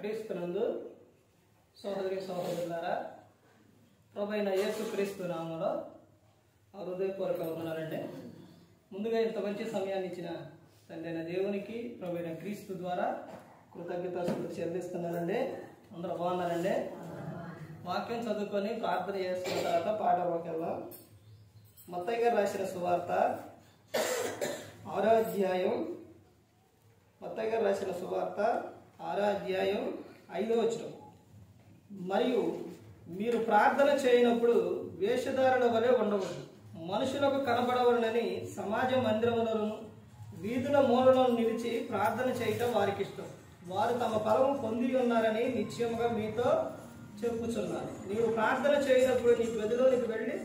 క్రీస్తునందు సహోదరి సహోదరులారా, ప్రభువైన యేసుక్రీస్తు నామములో హృదయపూర్వక వందనాలండి. ముందుగా ఇంత మంచి సమయాన్ని ఇచ్చిన తండ్రి అయిన దేవునికి, ప్రభువైన క్రీస్తు ద్వారా కృతజ్ఞతాస్తుతులు చెల్లిస్తున్నానండి. అందరూ బాగున్నారండి. వాక్యం చదువుకొని ప్రార్థన చేసుకున్న తర్వాత పాటలోకి వెళ్దాం. మత్తయి గారు రాసిన సువార్త 6వ అధ్యాయం, మత్తయి గారు రాసిన సువార్త 6వ అధ్యాయం 5వ వచనం. మరియు మీరు ప్రార్థన చేయనప్పుడు వేషధారుల వలె ఉండవద్దు, మనుషులకు కనబడవలనని సమాజ మందిరములను వీధుల మూలలో నిలిచి ప్రార్థన చేయటం వారికి ఇష్టం. వారు తమ ఫలము పొంది ఉన్నారని నిశ్చయముగా మీతో చెప్పుచున్నారు. నీవు ప్రార్థన చేయనప్పుడు నీ గదిలోనికి వెళ్ళి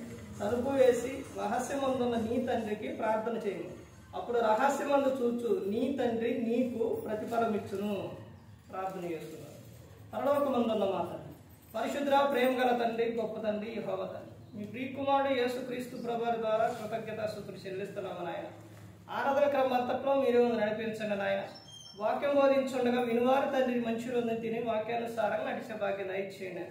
తలుపు వేసి రహస్యమందున్న నీ తండ్రికి ప్రార్థన చేయను. అప్పుడు రహస్యమందు చూచు నీ తండ్రి నీకు ప్రతిఫలం ఇచ్చును. ప్రార్థన చేస్తున్నారు. పరలోకమందున్న మా తండ్రి, పరిశుద్ధ ప్రేమ గల తండ్రి, గొప్ప తండ్రి, యెహోవా తండ్రి, మీ ప్రియకుమారుడు యేసుక్రీస్తు ప్రభువారి ద్వారా కృతజ్ఞతాస్తుతులు చెల్లిస్తున్నాము నాయన. ఆరాధన క్రమం అంతట్లో మీరు నడిపించండి నాయన. వాక్యం బోధించుండగా వినువారు తండ్రి మంచి రోజున తిని వాక్యానుసారంగా నడిచే భాగ్యం దయచేయండి.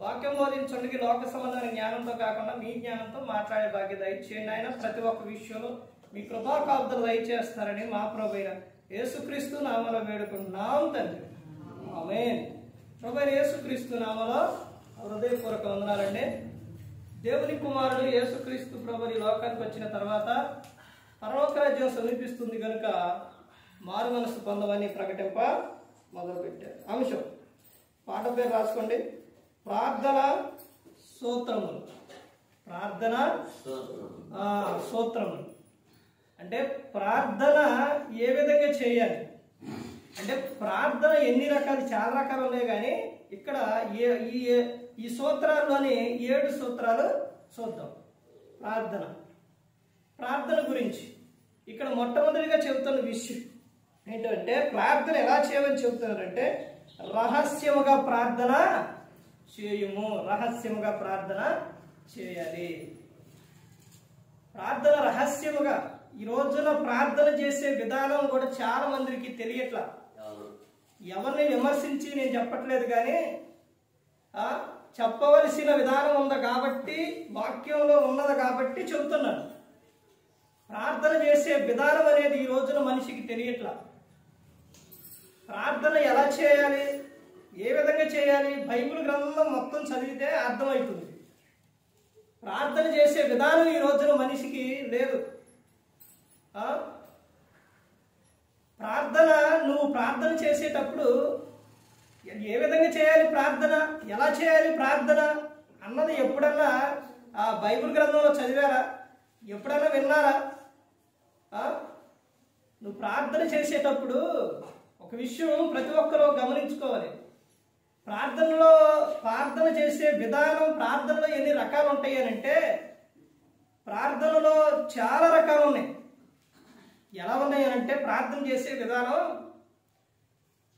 వాక్యం బోధించుండగా లోక సంబంధమైన జ్ఞానంతో కాకుండా మీ జ్ఞానంతో మాట్లాడే భాగ్యం దయచేయండి ఆయన. ప్రతి ఒక్క విషయంలో మీ కృపా కాపుదలు దయచేస్తారని మా ప్రభువైన యేసుక్రీస్తు నామములో వేడుకుంటున్నాం తండ్రి, ఆమేన్. ప్రభువైన యేసుక్రీస్తు నామములో హృదయపూర్వక వందనాలండి. దేవుని కుమారుడు యేసుక్రీస్తు ప్రభువు ఈ లోకానికి వచ్చిన తర్వాత పరలోక రాజ్యం సమీపిస్తుంది కనుక మారు మనసు పొందమని ప్రకటింప మొదలుపెట్టారు. అంశం పాట పేరు రాసుకోండి. ప్రార్థన సూత్రములు. ప్రార్థన సూత్రములు అంటే ప్రార్థన ఏ విధంగా చేయాలి అంటే, ప్రార్థన ఎన్ని రకాలు, చాలా రకాలు ఉన్నాయి. కానీ ఇక్కడ ఈ సూత్రాల్లోని 7 సూత్రాలు చూద్దాం. ప్రార్థన గురించి ఇక్కడ మొట్టమొదటిగా చెబుతున్న విషయం ఏంటంటే, ప్రార్థన ఎలా చేయమని చెబుతున్నారంటే, రహస్యముగా ప్రార్థన చేయుము. రహస్యముగా ప్రార్థన చేయాలి. ప్రార్థన రహస్యముగా. ఈ రోజున ప్రార్థన చేసే విధానం కూడా చాలా మందికి తెలియట్లా. ఎవరిని విమర్శించి నేను చెప్పట్లేదు, కానీ చెప్పవలసిన విధానం ఉంది కాబట్టి, వాక్యంలో ఉన్నది కాబట్టి చెబుతున్నాను. ప్రార్థన చేసే విధానం అనేది ఈ రోజున మనిషికి తెలియట్లా. ప్రార్థన ఎలా చేయాలి, ఏ విధంగా చేయాలి, బైబిల్ గ్రంథం మొత్తం చదివితే అర్థమవుతుంది. ప్రార్థన చేసే విధానం ఈ రోజున మనిషికి లేదు. ప్రార్థన, నువ్వు ప్రార్థన చేసేటప్పుడు ఏ విధంగా చేయాలి, ప్రార్థన ఎలా చేయాలి, ప్రార్థన అన్నది ఎప్పుడన్నా బైబిల్ గ్రంథంలో చదివారా? ఎప్పుడన్నా విన్నారా? నువ్వు ప్రార్థన చేసేటప్పుడు ఒక విషయం ప్రతి ఒక్కరూ గమనించుకోవాలి. ప్రార్థన చేసే విధానం, ప్రార్థనలో ఎన్ని రకాలు ఉంటాయి అని అంటే, ప్రార్థనలో చాలా రకాలు ఉన్నాయి. ఎలా ఉన్నాయి అని అంటే, ప్రార్థన చేసే విధానం,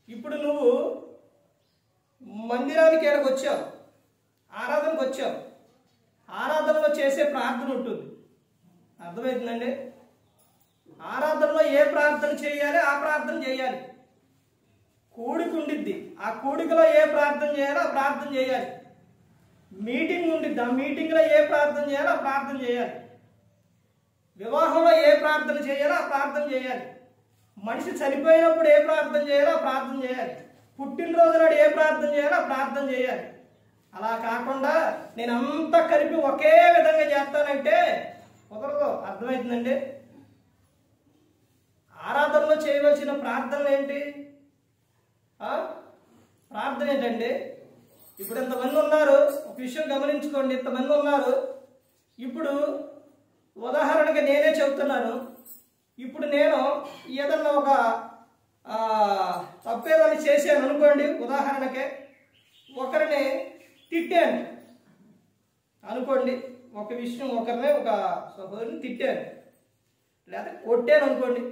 ఇప్పుడు నువ్వు మందిరానికి ఎక్కడికి వచ్చావు, ఆరాధనకు వచ్చావు, ఆరాధనలో చేసే ప్రార్థన ఉంటుంది. అర్థమవుతుందండి? ఆరాధనలో ఏ ప్రార్థన చేయాలి ఆ ప్రార్థన చేయాలి. కూడిక ఉండిద్ది, ఆ కూడికలో ఏ ప్రార్థన చేయాలో ఆ ప్రార్థన చేయాలి. మీటింగ్ ఉండిద్ది, ఆ మీటింగ్లో ఏ ప్రార్థన చేయాలో ఆ ప్రార్థన చేయాలి. వివాహంలో ఏ ప్రార్థన చేయాలో ఆ ప్రార్థన చేయాలి. మనిషి చనిపోయినప్పుడు ఏ ప్రార్థన చేయాలో ఆ ప్రార్థన చేయాలి. పుట్టినరోజు నాడు ఏ ప్రార్థన చేయాలో ఆ ప్రార్థన చేయాలి. అలా కాకుండా నేను అంతా కలిపి ఒకే విధంగా చేస్తానంటే కుదరదు. అర్థమవుతుందండి? ఆరాధనలో చేయవలసిన ప్రార్థనలు ఏంటి? ప్రార్థన ఏంటండి? ఇప్పుడు ఇంతమంది ఉన్నారు, ఒక విషయం గమనించుకోండి. ఇంతమంది ఉన్నారు. ఇప్పుడు ఉదాహరణగా నేనే చెబుతున్నాను. ఇప్పుడు నేను ఏదన్నా ఒక తప్పేదని చేశాను అనుకోండి. ఉదాహరణకే ఒకరిని తిట్టాను అనుకోండి. ఒక విషయం, ఒకరిని, ఒక సహోదరుని తిట్టాను లేదా కొట్టాను అనుకోండి.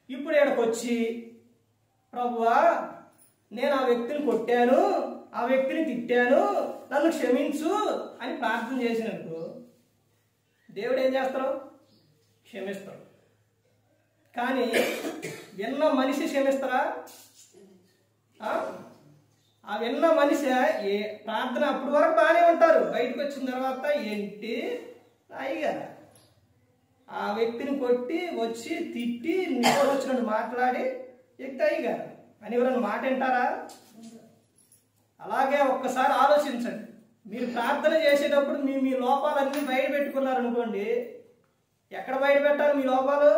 ఇప్పుడు ఇక్కడికి వచ్చి, ప్రభువా నేను ఆ వ్యక్తిని కొట్టాను, ఆ వ్యక్తిని తిట్టాను, నన్ను క్షమించు అని ప్రార్థన చేసినప్పుడు దేవుడు ఏం చేస్తాడు? క్షమిస్తాడు. కానీ విన్న మనిషి క్షమిస్తారా? ఆ విన్న మనిషి ఏ ప్రార్థన అప్పటి వరకు బాగానే ఉంటారు, బయటకు వచ్చిన తర్వాత ఏంటి అయ్యారా ఆ వ్యక్తిని కొట్టి వచ్చి తిట్టి నిద్ర వచ్చినట్టు మాట్లాడి ఎక్కి అయ్యారు అని ఎవరైనా మాట వింటారా? అలాగే ఒక్కసారి ఆలోచించండి. మీరు ప్రార్థన చేసేటప్పుడు మీ లోపాలన్నీ బయట పెట్టుకున్నారనుకోండి, ఎక్కడ బయట పెట్టాలి మీ లోపాలు?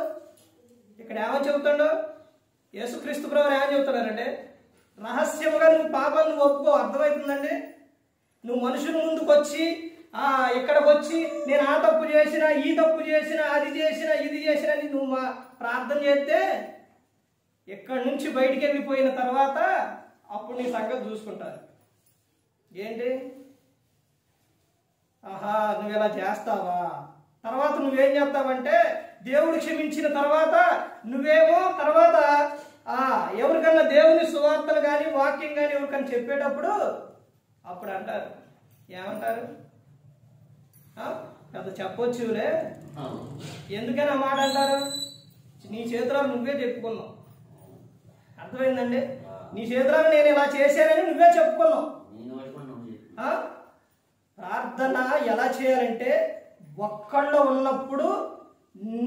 ఇక్కడ ఏమని చెబుతాడు యేసుక్రీస్తు ప్రభువు? ఏమని చెబుతున్నారంటే రహస్యముగా నువ్వు పాపాన్ని ఒప్పుకో. అర్థమవుతుందండి? నువ్వు మనుషుల ముందుకు వచ్చి ఇక్కడికి వచ్చి నేను ఆ తప్పు చేసిన, ఈ తప్పు చేసిన, అది చేసిన, ఇది చేసిన అని నువ్వు ప్రార్థన చేస్తే ఇక్కడి నుంచి బయటికి వెళ్ళిపోయిన తర్వాత అప్పుడు నీ సంగతి చూసుకుంటారు. ఏంటి నువ్వు ఇలా చేస్తావా? తర్వాత నువ్వేం చేస్తావంటే దేవుడు క్షమించిన తర్వాత నువ్వేమో తర్వాత ఎవరికన్నా దేవుని సువార్తలు కానీ వాక్యం కానీ ఎవరికన్నా చెప్పేటప్పుడు అప్పుడు అంటారు, ఏమంటారు? పెద్ద చెప్పొచ్చులే, ఎందుకని ఆ మాట అంటారు? నీ చేతుల్లో నువ్వే చెప్పుకున్నావు. అర్థమైందండి? నీ చేతుల్లో నేను ఇలా చేశానని నువ్వే చెప్పుకున్నావు. ప్రార్థన ఎలా చేయాలంటే ఒక్కళ్ళు ఉన్నప్పుడు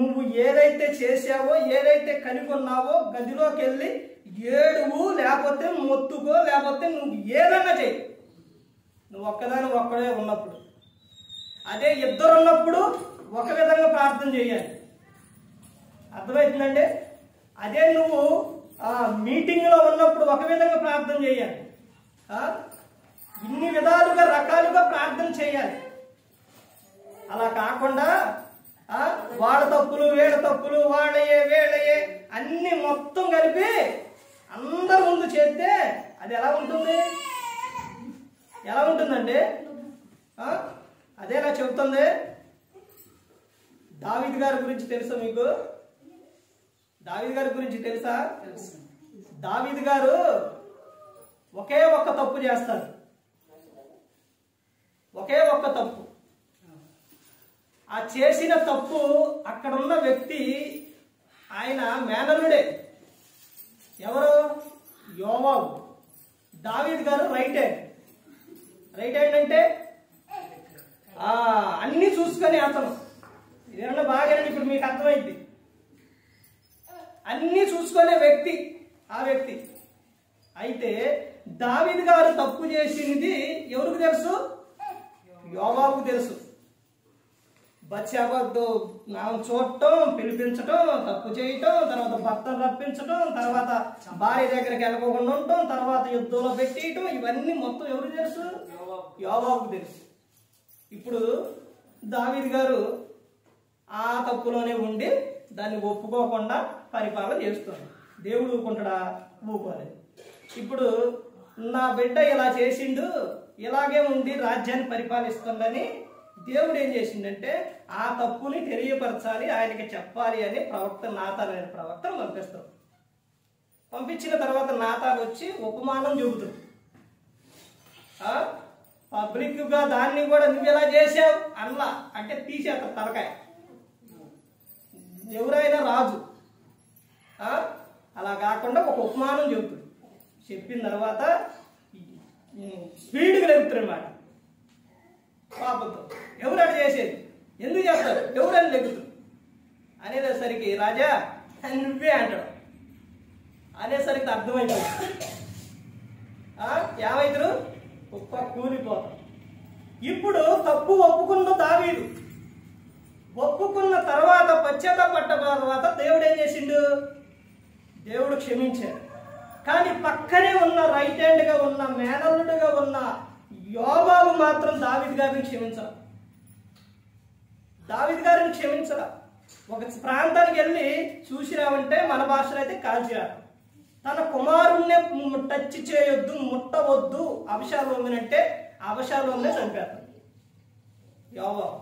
నువ్వు ఏదైతే చేసావో, ఏదైతే కనుగొన్నావో గదిలోకి వెళ్ళి ఏడువు, లేకపోతే మొత్తుకో, లేకపోతే నువ్వు ఏదన్నా చెయ్యి. నువ్వు ఒక్కడే ఉన్నప్పుడు. అదే ఇద్దరు ఉన్నప్పుడు ఒక విధంగా ప్రార్థన చేయాలి. అర్థమవుతుందండి? అదే నువ్వు మీటింగ్లో ఉన్నప్పుడు ఒక విధంగా ప్రార్థన చేయాలి. ఇన్ని విధాలుగా రకాలుగా ప్రార్థన చేయాలి. అలా కాకుండా వాళ్ళ తప్పులు, వీళ్ళ తప్పులు, వాళ్ళయే వీళ్ళయే అన్ని మొత్తం కలిపి అందరి ముందు చేస్తే అది ఎలా ఉంటుంది? ఎలా ఉంటుందండి? అదే నా చెబుతుంది. దావీదు గారి గురించి తెలుసా మీకు? దావీదు గారి గురించి తెలుసా? దావీదు గారు ఒకే ఒక్క తప్పు చేస్తారు. ఒకే ఒక్క తప్పు. ఆ చేసిన తప్పు అక్కడున్న వ్యక్తి ఆయన మేనల్లుడే. ఎవరు? యోవాబు. దావీదు గారు రైట్ హ్యాండ్. రైట్ హ్యాండ్ అంటే అన్ని చూసుకొని అతను ఏమన్నా బాగా ఇప్పుడు మీకు అర్థమైంది. అన్ని చూసుకునే వ్యక్తి ఆ వ్యక్తి. అయితే దావీదు గారు తప్పు చేసినది ఎవరికి తెలుసు? యోవాబుకు తెలుసు. బత్షెబతో చూడటం, పిలిపించటం, తప్పు చేయటం, తర్వాత భర్తను రప్పించటం, తర్వాత భార్య దగ్గరికి వెళ్ళకుండా ఉండటం, తర్వాత యుద్ధంలో పెట్టేయటం, ఇవన్నీ మొత్తం ఎవరికి తెలుసు? యోవాబుకు తెలుసు. ఇప్పుడు దావీదు గారు ఆ తప్పులోనే ఉండి దాన్ని ఒప్పుకోకుండా పరిపాలన చేస్తుంది. దేవుడు ఊరుకుంటాడా? ఊరుకోలేదు. ఇప్పుడు నా బిడ్డ ఇలా చేసిండు, ఇలాగే ఉండి రాజ్యాన్ని పరిపాలిస్తుందని దేవుడు ఏం చేసిండంటే ఆ తప్పుని తెలియపరచాలి, ఆయనకి చెప్పాలి అని ప్రవక్త నాతాన్ అనే ప్రవక్తను పంపిస్తాడు. పంపించిన తర్వాత నాతాన్ వచ్చి ఉపమానం చెబుతాడు. పబ్లిక్గా దాన్ని కూడా నువ్వు ఎలా చేసావు అన్నా అంటే తీసేస్తారు తలకాయ. ఎవరైనా రాజు అలా కాకుండా ఒక ఉపమానం చెబుతాడు. చెప్పిన తర్వాత స్పీడ్గా లెగుతాడు అన్నమాట. పాపంతో ఎవరు చేసేది, ఎందుకు చేస్తారు, ఎవరని లెగుతాడు అనేసరికి రాజా నువ్వే అంటాడు. అనేసరికి అర్థమైపోతుంది. ఏమైతారు? గొప్ప కూలిపోతారు. ఇప్పుడు తప్పు ఒప్పుకున్న దావీదు ఒప్పుకున్న తర్వాత పశ్చాత్తాపడ్డ తర్వాత దేవుడు ఏం చేసిండు? దేవుడు క్షమించాడు. కానీ పక్కనే ఉన్న రైట్ హ్యాండ్గా ఉన్న మేనల్లుడుగా ఉన్న యోవాబు మాత్రం దావీదు గారిని క్షమించాలి. దావీదు గారిని క్షమించాల. ఒక ప్రాంతానికి వెళ్ళి చూసిరామంటే మన భాషలో అయితే కాల్చిరారు. తన కుమారుణ్ణే టచ్ చేయొద్దు, ముట్టవద్దు అబషాలోమినంటే అబషాలోమే చంపేస్తాడు యోవాబు.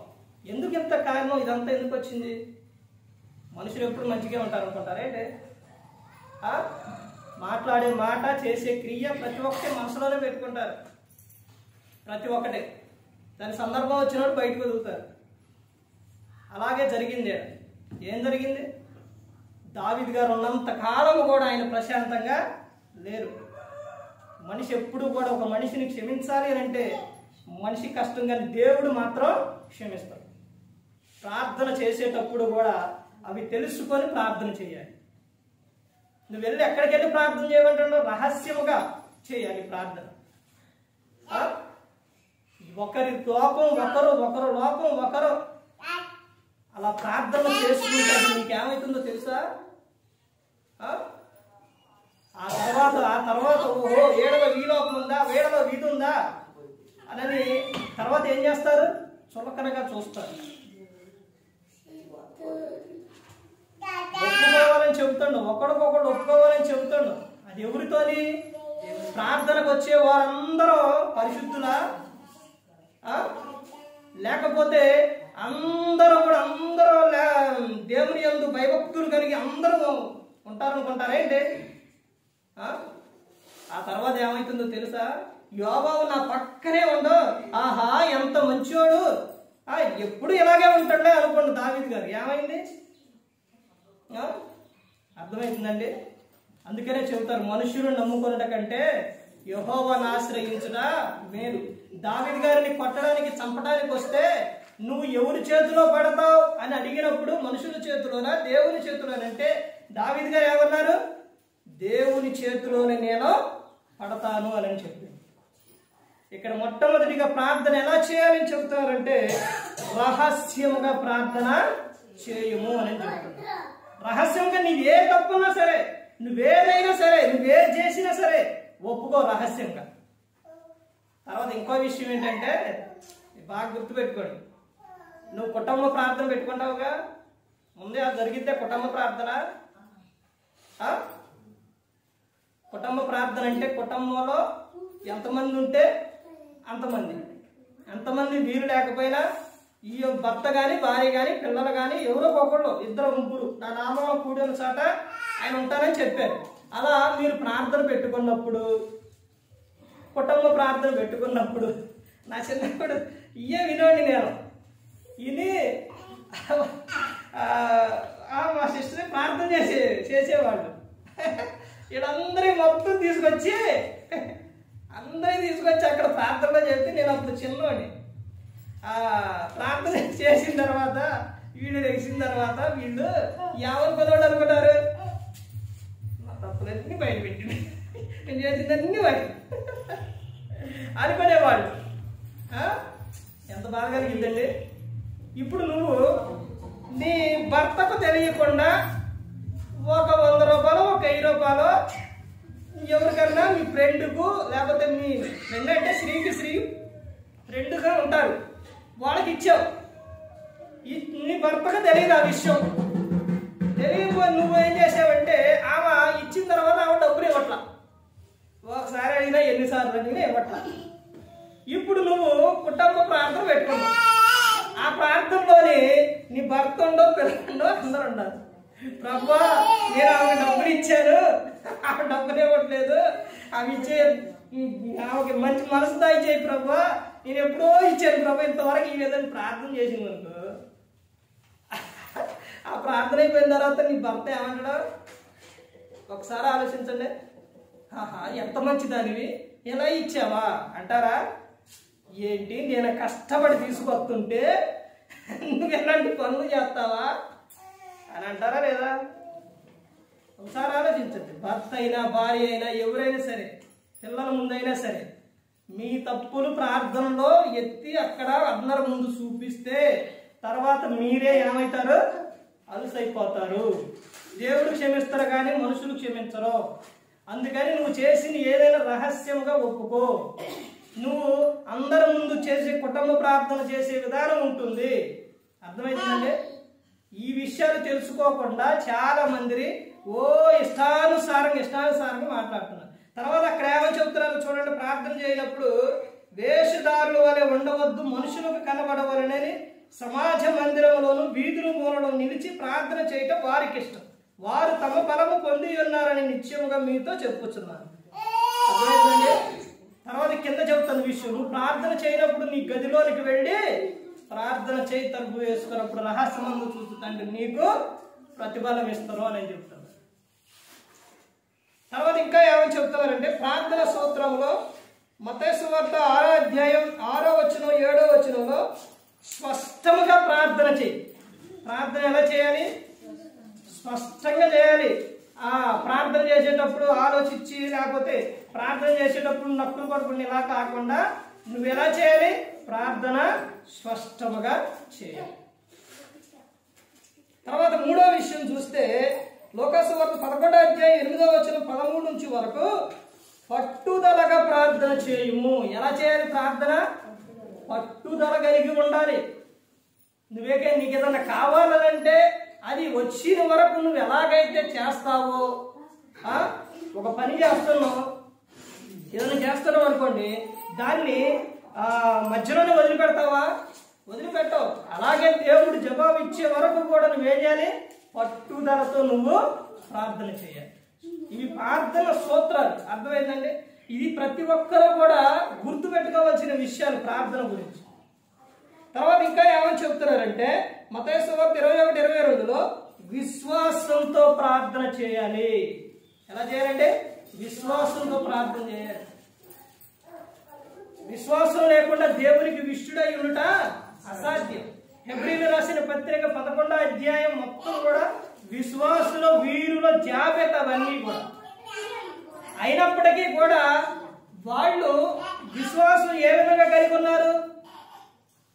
ఎందుకు ఇంత కారణం? ఇదంతా ఎందుకు వచ్చింది? మనుషులు ఎప్పుడు మంచిగా ఉంటారు అనుకుంటారేంటే? మాట్లాడే మాట, చేసే క్రియ ప్రతి ఒక్కటి మనసులోనే పెట్టుకుంటారు. ప్రతి ఒక్కటే దాని సందర్భం వచ్చినప్పుడు బయటకు వదులుతారు. అలాగే జరిగింది. ఏం జరిగింది? దావీదు గారు ఉన్నంత కాలం కూడా ఆయన ప్రశాంతంగా లేరు. మనిషి ఎప్పుడు కూడా ఒక మనిషిని క్షమించాలి అని అంటే మనిషి కష్టం, కానీ దేవుడు మాత్రం క్షమిస్తాడు. ప్రార్థన చేసేటప్పుడు కూడా అవి తెలుసుకొని ప్రార్థన చేయాలి. నువ్వు వెళ్ళి ఎక్కడికి వెళ్ళి ప్రార్థన చేయమంటున్నావు? రహస్యముగా చేయాలి ప్రార్థన. ఒకరి లోపం ఒకరు, ఒకరు లోపం ఒకరు, అలా ప్రార్థన చేసుకుంటే నీకేమవుతుందో తెలుసా? ఆ తర్వాత ఓహో ఏడలో ఈ లోపం ఉందా, వేడలో వీధి ఉందా అని తర్వాత ఏం చేస్తారు? చులకనగా చూస్తారు. ఒప్పుకోవాలని చెబుతాడు, ఒకడికొకడు ఒప్పుకోవాలని చెబుతాడు. అది ఎవరితోని? ప్రార్థనకు వచ్చే వారందరూ పరిశుద్ధులా, లేకపోతే అందరూ దేవుని యందు భయభక్తులు కలిగి అందరూ ఉంటారనుకుంటారా ఏంటి? ఆ తర్వాత ఏమవుతుందో తెలుసా? యోబాబు నా పక్కనే ఉండో, ఆహా ఎంత మంచోడు, ఎప్పుడు ఇలాగే ఉంటాడులే అనుకోండి దావీదు గారు. ఏమైంది? అర్థమవుతుందండి. అందుకనే చెబుతారు, మనుషులు నమ్ముకున్నట కంటే యెహోవాను ఆశ్రయించుట మేలు. దావీదు గారిని కొట్టడానికి చంపడానికి వస్తే నువ్వు ఎవరి చేతిలో పడతావు అని అడిగినప్పుడు మనుషుల చేతిలోనా దేవుని చేతిలోనంటే దావీదు గారు ఏమన్నారు? దేవుని చేతిలోనే నేను పడతాను అని చెప్పి. ఇక్కడ మొట్టమొదటిగా ప్రార్థన ఎలా చేయాలని చెబుతారంటే రహస్యముగా ప్రార్థన చేయము అని చెప్తున్నారు. రహస్యంగా నీవే తప్పున్నా సరే, నువ్వేదైనా సరే, నువ్వే చేసినా సరే ఒప్పుకో రహస్యంగా. తర్వాత ఇంకో విషయం ఏంటంటే బాగా గుర్తుపెట్టుకోండి, నువ్వు కుటుంబ ప్రార్థన పెట్టుకుంటావుగా, ముందే అది జరిగితే కుటుంబ ప్రార్థన. కుటుంబ ప్రార్థన అంటే కుటుంబంలో ఎంతమంది ఉంటే అంతమంది వీరు లేకపోయినా ఈ భర్త కానీ భార్య కానీ పిల్లలు కానీ ఎవరో ఒకళ్ళు, ఇద్దరు ముగ్గురు నా నామంలో కూడిన చోట ఆయన ఉంటారని చెప్పారు. అలా మీరు ప్రార్థన పెట్టుకున్నప్పుడు, కుటుంబ ప్రార్థన పెట్టుకున్నప్పుడు, నా చిన్నప్పుడు ఇయే వినోండి నేను ఇది మా సిస్టర్ ప్రార్థన చేసేవాళ్ళు. వీళ్ళందరినీ మొత్తం తీసుకొచ్చి అక్కడ ప్రార్థనలో చెప్తే నేను అప్పుడు చిన్నోని. ప్రార్థన చేసిన తర్వాత వీళ్ళు తెలిసిన తర్వాత వీళ్ళు ఎవరు అనుకున్నారు? నా తప్పులన్నీ బయట పెట్టింది, నేను చేసిందన్నీ బయట అనుకునేవాళ్ళు. ఎంత బాగా కలిగిందండి. ఇప్పుడు నువ్వు నీ భర్తకు తెలియకుండా ఒక 100 రూపాయలు, ఒక 1000 రూపాయలు ఎవరికన్నా మీ ఫ్రెండ్కు, లేకపోతే మీ ఫ్రెండ్ అంటే స్త్రీకి ఫ్రెండ్గా ఉంటారు, వాళ్ళకి ఇచ్చావు. నీ భర్తకు తెలియదు ఆ విషయం. తెలియకపోయి నువ్వు ఏం చేసావంటే ఆమె ఇచ్చిన తర్వాత ఆమె డబ్బులు ఇవ్వట్లా, ఒకసారి అడిగినా ఎన్నిసార్లు అడిగినా ఇవ్వట్లా. ఇప్పుడు నువ్వు కుటుంబ ప్రార్థన పెట్టుకున్నావు. ఆ ప్రార్థనలోని నీ భర్త ఉండో పిల్లలు అందరూ ఉండాలి. ప్రభువా నేను ఆమె డబ్బులు ఇచ్చాను, ఆమె డబ్బులు ఇవ్వట్లేదు, అవి ఇచ్చే ఆమెకి మంచి మనసు దాయిచేయి ప్రభువా, నేను ఎప్పుడో ఇచ్చాను ప్రభు, ఇంతవరకు ఈ విధంగా ప్రార్థన చేసింది అనుకో. ఆ ప్రార్థన అయిపోయిన తర్వాత నీ భర్త ఏమంటాడు? ఒకసారి ఆలోచించండి. ఎంత మంచిదానివి, ఎలా ఇచ్చావా అంటారా? ఏంటి నేను కష్టపడి తీసుకొస్తుంటే నువ్వు ఎలాంటి పనులు చేస్తావా అని అంటారా లేదా? ఒకసారి ఆలోచించండి. భర్త అయినా భార్య అయినా ఎవరైనా సరే, పిల్లల ముందైనా సరే, మీ తప్పులు ప్రార్థనలో ఎత్తి అక్కడ అందరి ముందు చూపిస్తే తర్వాత మీరే ఏమవుతారు? అలుసైపోతారు. దేవుడు క్షమిస్తారు కానీ మనుషులు క్షమించరు. అందుకని నువ్వు చేసిన ఏదైనా రహస్యంగా ఒప్పుకో. నువ్వు అందరి ముందు చేసే కుటుంబ ప్రార్థన చేసే విధానం ఉంటుంది. అర్థమవుతుందండి? ఈ విషయాలు తెలుసుకోకుండా చాలా మంది ఇష్టానుసారంగా మాట్లాడుతున్నారు. తర్వాత అక్కడ ఏమని చెప్తున్నారు చూడండి, ప్రార్థన చేయనప్పుడు వేషధారుల వలె ఉండవద్దు, మనుషులకు కనబడవలనని సమాజ మందిరంలోను వీధుల మూలలో నిలిచి ప్రార్థన చేయటం వారికి ఇష్టం, వారు తమ ఫలము పొంది ఉన్నారని నిశ్చయముగా మీతో చెప్పుచున్నారు. అర్థమైందండి? తర్వాత కింద చెబుతున్న విషయం, నువ్వు ప్రార్థన చేయనప్పుడు నీ గదిలోనికి వెళ్ళి ప్రార్థన చేయి, తలుపు వేసుకున్నప్పుడు రహస్యమందు చూస్తూ తండ్రి నీకు ప్రతిఫలం ఇస్తారు అని చెప్తాను. తర్వాత ఇంకా ఏమని చెప్తున్నారంటే ప్రార్థన సూత్రంలో మత్తయి సువార్త 6వ అధ్యాయం 6వ వచనం 7వ వచనంలో స్పష్టంగా ప్రార్థన చేయి. ప్రార్థన ఎలా చేయాలి? స్పష్టంగా చేయాలి. ప్రార్థన చేసేటప్పుడు ఆలోచించి, లేకపోతే ప్రార్థన చేసేటప్పుడు నక్కులు పడుకుని ఇలా కాకుండా నువ్వు ఎలా చేయాలి? ప్రార్థన స్పష్టంగా చేయాలి. తర్వాత 3వ విషయం చూస్తే లోకాసు వార్త 11వ అధ్యాయం 8వ వచనం 13 నుంచి వరకు పట్టుదలగా ప్రార్థన చేయుము. ఎలా చేయాలి ప్రార్థన? పట్టుదల కలిగి ఉండాలి. నీకు ఏదైనా కావాలంటే అది వచ్చిన వరకు నువ్వు ఎలాగైతే చేస్తావో, ఒక పని చేస్తున్నావు, ఏదైనా చేస్తున్నావు అనుకోండి, దాన్ని మధ్యలోనే వదిలిపెడతావా? వదిలిపెట్టవు. అలాగే దేవుడు జవాబు ఇచ్చే వరకు కూడా నువ్వేం చేయాలి? పట్టుదలతో నువ్వు ప్రార్థన చేయాలి. ఇవి ప్రార్థన సూత్రాలు. అర్థమైందండి? ఇది ప్రతి ఒక్కరూ కూడా గుర్తుపెట్టుకోవాల్సిన విషయాలు ప్రార్థన గురించి. తర్వాత ఇంకా ఏమని చెప్తున్నారంటే మత్తయి సువార్త 21:22లో విశ్వాసంతో ప్రార్థన చేయాలి. ఎలా చేయాలంటే విశ్వాసంతో ప్రార్థన చేయాలి. విశ్వాసం లేకుండా దేవునికి విష్టుడై ఉండుట అసాధ్యం. హెబ్రీయులకు రాసిన పత్రిక 11వ అధ్యాయం మొత్తం కూడా విశ్వాసుల వీరుల జాబితా అవన్నీ కూడా. అయినప్పటికీ కూడా వాళ్ళు విశ్వాసం ఏ విధంగా కలిగి ఉన్నారు?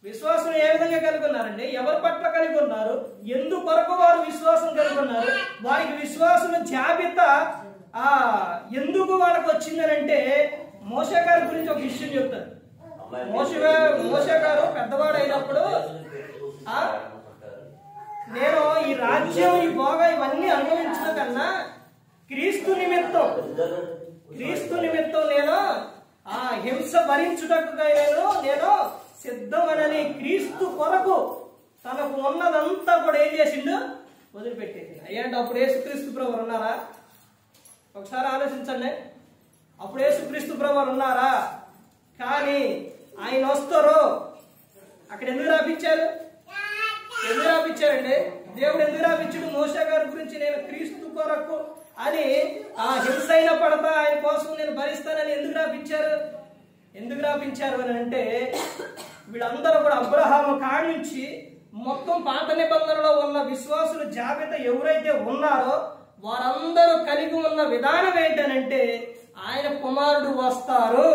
విశ్వాసం ఏ విధంగా కలిగి ఉన్నారండి? ఎవరి పట్ల కలిగి ఉన్నారు? ఎందుకొరకు వారు విశ్వాసం కలిగి ఉన్నారు? వారికి విశ్వాసం జాబితా ఎందుకు వాళ్ళకి వచ్చిందనంటే మోషే గారి గురించి ఒక విషయం చెప్తారు. మోషే గారు పెద్దవాడు అయినప్పుడు నేను ఈ రాజ్యం, ఈ భోగం ఇవన్నీ అనుభవించడం కన్నా క్రీస్తు నిమిత్తం నేను హింస భరించుటకు నేను సిద్ధమనని క్రీస్తు కొరకు తనకు ఉన్నదంతా కూడా ఏం చేసిండు? వదిలిపెట్టేది. అయ్యంటే అప్పుడు యేసుక్రీస్తు ప్రభువు ఉన్నారా? ఒకసారి ఆలోచించండి. అప్పుడు యేసుక్రీస్తు ప్రభువు ఉన్నారా? కానీ ఆయన వస్తారు. అక్కడ ఎందుకు రాపించారు? ఎందుకు రాపించారండి? దేవుడు ఎందుకు రాపించాడు? మోషే గారి గురించి నేను క్రీస్తు కొరకు అని హింస అయినా పడతా, ఆయన కోసం నేను భరిస్తానని ఎందుకు రాపించారు? ఎందుకు రాపించారు అని అంటే వీళ్ళందరూ కూడా అబ్రహాము కాడి నుంచి మొత్తం పాత నిబంధనలో ఉన్న విశ్వాసుల జాబితా ఎవరైతే ఉన్నారో వారందరూ కలిగి ఉన్న విధానం ఏంటనంటే ఆయన కుమారుడు వస్తారు,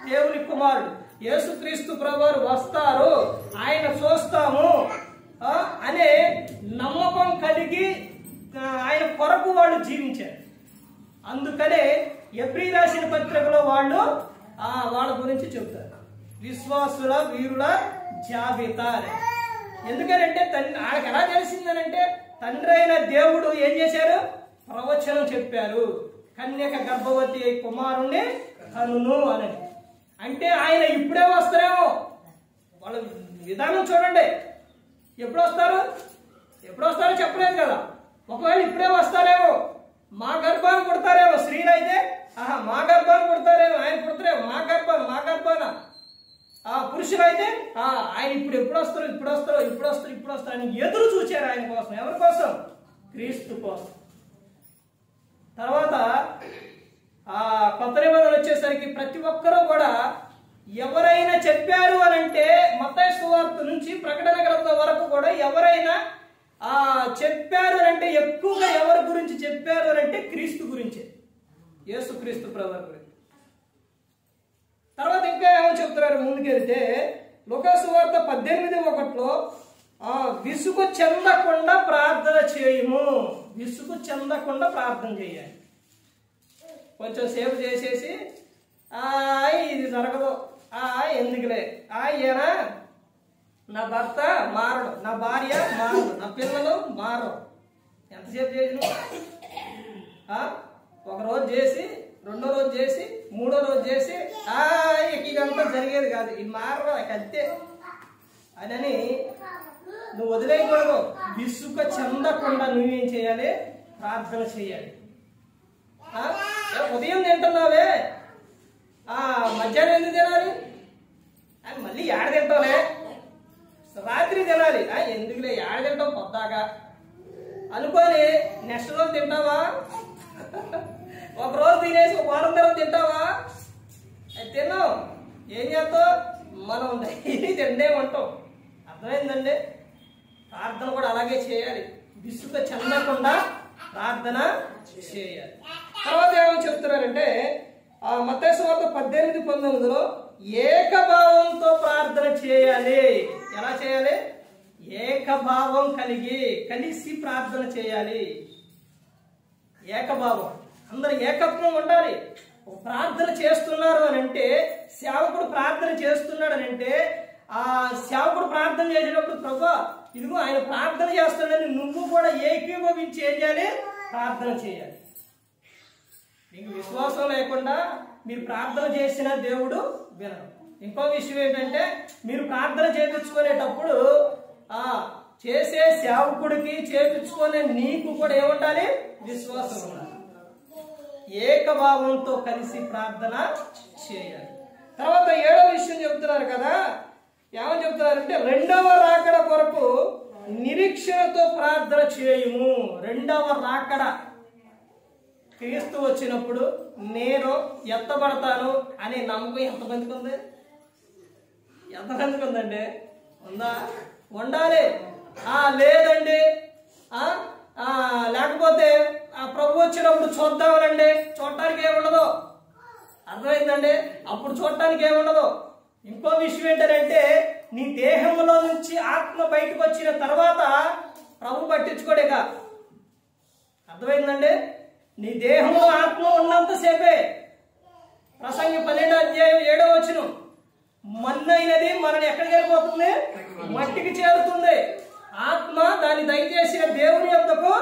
దేవుని కుమారుడు యేసుక్రీస్తు ప్రభువు వస్తారు, ఆయన చూస్తాము అనే నమ్మకం కలిగి ఆయన కొరకు వాళ్ళు జీవించారు. అందుకనే హెబ్రీయులకు రాసిన పత్రికలో వాళ్ళ గురించి చెబుతారు విశ్వాసుల వీరుల జాబితా. ఎందుకనంటే ఆయనకు ఎలా తెలిసిందనంటే తండ్రి అయిన దేవుడు ఏం చేశారు? ప్రవచనం చెప్పారు. కన్యక గర్భవతి అయి కుమారుణ్ణి కనును అని. అంటే ఆయన ఇప్పుడే వస్తారేమో. వాళ్ళ విధానం చూడండి. ఎప్పుడు వస్తారో చెప్పలేదు కదా. ఒకవేళ ఇప్పుడే వస్తారేమో, మా గర్భాన్ని పుడతారేమో. స్త్రీలు అయితే మా గర్భాన్ని పుడతారేమో, ఆయన పుడతారేమో మా గర్భాన. పురుషులైతే ఆయన ఎప్పుడు వస్తారు అని ఎదురు చూచారు ఆయన కోసం. ఎవరి కోసం? క్రీస్తు కోసం. తర్వాత కొత్త నిబంధనలు వచ్చేసరికి ప్రతి ఒక్కరూ కూడా ఎవరైనా చెప్పారు అని అంటే మత్తయి సువార్త నుంచి ప్రకటన గ్రంథం వరకు కూడా ఎవరైనా చెప్పారు అంటే ఎక్కువగా ఎవరి గురించి చెప్పారు అని అంటే క్రీస్తు గురించే, యేసుక్రీస్తు ప్రభువు గురించి. తర్వాత ఇంకా ఏమని చెప్తున్నారు ముందుకెళ్తే లూకాసు వార్త 18:1లో విసుగు చెందకుండా ప్రార్థన చేయము. విసుగు చెందకుండా ప్రార్థన చేయాలి. కొంచెం సేపు చేసేసి ఇది జరగదు, ఎందుకులే, ఈయన నా భర్త మారడు, నా భార్య మారడు, నా పిల్లలు మారడు. ఎంతసేపు చేసిన? ఒక రోజు చేసి, రెండో రోజు చేసి, మూడో రోజు చేసి ఇదంతా జరిగేది కాదు, ఇది మారదు అంతే అని నువ్వు వదిలేయకూడదు. విసుగ చెందకుండా నువ్వేం చేయాలి? ప్రార్థన చేయాలి. ఉదయం తింటున్నావే, మధ్యాహ్నం ఎందుకు తినాలి? మళ్ళీ ఏడ తింటావులే, రాత్రి తినాలి, ఎందుకులే ఏడ తింటావు పొద్దాక అనుకోని నెక్స్ట్ రోజు తింటావా? ఒక రోజు తినేసి ఒక వారం తర్వాత తింటావా? అది తిన్నావు, ఏం చేస్తావు? మనం డైలీ తిండేమంటాం. అర్థమైందండి? ప్రార్థన కూడా అలాగే చేయాలి, విసుగు చెందకుండా ప్రార్థన చేయాలి. తర్వాత ఏమని చెప్తున్నారంటే మత్తయి సువార్త 18:19 ఏకభావంతో ప్రార్థన చేయాలి. ఎలా చేయాలి? ఏకభావం కలిసి ప్రార్థన చేయాలి. ఏకభావం, అందరు ఏకత్వం ఉండాలి. ప్రార్థన చేస్తున్నారు అని అంటే, సేవకుడు ప్రార్థన చేస్తున్నాడు అని అంటే, ఆ సేవకుడు ప్రార్థన చేసేటప్పుడు ప్రభువా ఇదిగో ఆయన ప్రార్థన చేస్తున్నాడని నువ్వు కూడా ఏకీభవించి ఏం చేయాలి? ప్రార్థన చేయాలి. మీకు విశ్వాసం లేకుండా మీరు ప్రార్థన చేసిన దేవుడు వినడు. ఇంకో విషయం ఏంటంటే, మీరు ప్రార్థన చేయించుకునేటప్పుడు చేసే సేవకుడికి చేయించుకునే నీకు కూడా ఏముండాలి? విశ్వాసం ఉండాలి. ఏకభావంతో కలిసి ప్రార్థన చేయాలి. తర్వాత 7వ విషయం చెప్తున్నారు కదా, ఏమని చెప్తున్నారంటే రెండవ రాకడ కొరకు నిరీక్షణతో ప్రార్థన చేయుము. రెండవ రాకడ, క్రీస్తు వచ్చినప్పుడు నేను ఎత్తబడతాను అనే నమ్మకం ఎంతమందికి ఉంది? ఎంతమందికి ఉందండి? ఉందా? ఉండాలి. లేదండి లేకపోతే ప్రభు వచ్చినప్పుడు చూద్దామనండి, చూడటానికి ఏముండదు. అర్థమైందండి? అప్పుడు చూడటానికి ఏముండదు. ఇంకో విషయం ఏంటంటే, నీ దేహంలో నుంచి ఆత్మ బయటకు వచ్చిన తర్వాత ప్రభు పట్టించుకోడేగా. అర్థమైందండి? నీ దేహంలో ఆత్మ ఉన్నంతసేపే. ప్రసంగి 12:7 మన్నైనది మనని ఎక్కడికి వెళ్ళిపోతుంది? మట్టికి చేరుతుంది. ఆత్మ దాన్ని దయచేసిన దేవుని యొద్దకు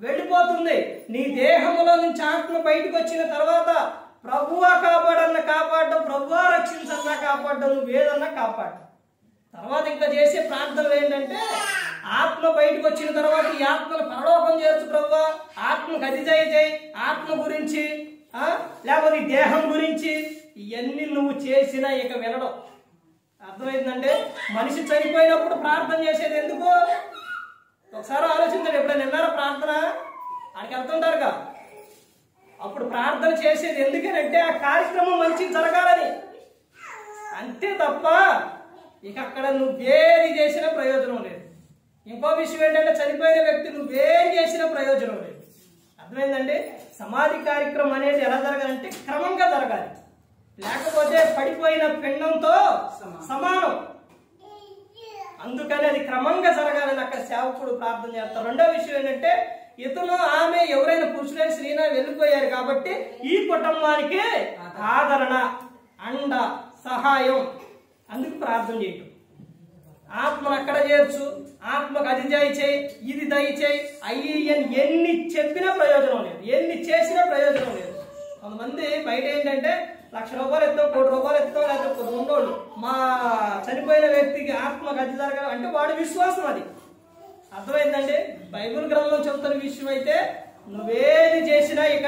వెళ్ళిపోతుంది. నీ దేహంలో నుంచి ఆత్మ బయటకు వచ్చిన తర్వాత ప్రభువా కాపాడన్న కాపాడడం, ప్రభువా రక్షించన్నా కాపాడడం, నువ్వేదన్నా కాపాడు. తర్వాత ఇంకా చేసే ప్రార్థనలు ఏంటంటే, ఆత్మ బయటకు వచ్చిన తర్వాత ఈ ఆత్మను పరలోకం చేర్చు ప్రభువా, ఆత్మకు అది చేయి, ఆత్మ గురించి లేకపోతే ఈ దేహం గురించి ఇవన్నీ నువ్వు చేసినా ఇక వినడం. అర్థమైందంటే, మనిషి చనిపోయినప్పుడు ప్రార్థన చేసేది ఎందుకు? ఒకసారి ఆలోచించండి. ఎప్పుడైనా నిన్నారా ప్రార్థన? ఆడికి వెళ్తుంటారుగా. అప్పుడు ప్రార్థన చేసేది ఎందుకనంటే ఆ కార్యక్రమం మంచిగా జరగాలని, అంతే తప్ప ఇక అక్కడ నువ్వేది చేసినా ప్రయోజనం లేదు. ఇంకో విషయం ఏంటంటే, చనిపోయిన వ్యక్తి నువ్వేం చేసినా ప్రయోజనం లేదు. అర్థమైందండి? సమాధి కార్యక్రమం అనేది ఎలా జరగాలంటే క్రమంగా జరగాలి, లేకపోతే పడిపోయిన పిండంతో సమానం. అందుకని అది క్రమంగా జరగాలని అక్కడ సేవకుడు ప్రార్థన చేస్తారు. రెండో విషయం ఏంటంటే, ఇతను ఆమె ఎవరైనా పురుషులైన స్త్రీనా వెళ్ళిపోయారు కాబట్టి ఈ కుటుంబానికి ఆదరణ, అండ, సహాయం, అందుకు ప్రార్థన చేయటం. ఆత్మను అక్కడ చేర్చు, ఆత్మకు అది దయచేయి, ఇది దయచేయి, ఎన్ని చెప్పినా ప్రయోజనం లేదు, ఎన్ని చేసినా ప్రయోజనం లేదు. కొంతమంది బయట ఏంటంటే ₹1,00,000 ఎత్తాం, ₹1,00,00,000 ఎత్తాం, లేకపోతే ఉన్నోళ్ళు మా చనిపోయిన వ్యక్తికి ఆత్మకు అది జరగాలి అంటే వాడి విశ్వాసం అది. అర్థమైందండి? బైబిల్ గ్రంథం చెబుతున్న విషయం అయితే నువ్వేది చేసినా ఇక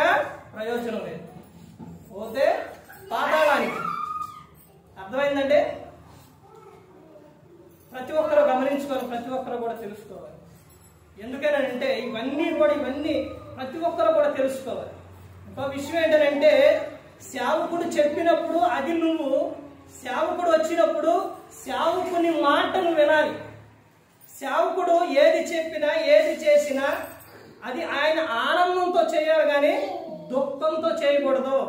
ప్రయోజనం లేదు, పోతే పాతాళానికి. అర్థమైందండి? ప్రతి ఒక్కరు గమనించుకోవాలి, ప్రతి ఒక్కరు కూడా తెలుసుకోవాలి. ఎందుకనంటే ఇవన్నీ ప్రతి ఒక్కరు కూడా తెలుసుకోవాలి. ఇంకో విషయం ఏంటంటే, సేవకుడు చెప్పినప్పుడు అది నువ్వు, సేవకుడు వచ్చినప్పుడు సేవకుని మాటను వినాలి. సేవకుడు ఏది చెప్పినా ఏది చేసినా అది ఆయన ఆనందంతో చేయాలి, కానీ దుఃఖంతో చేయకూడదు.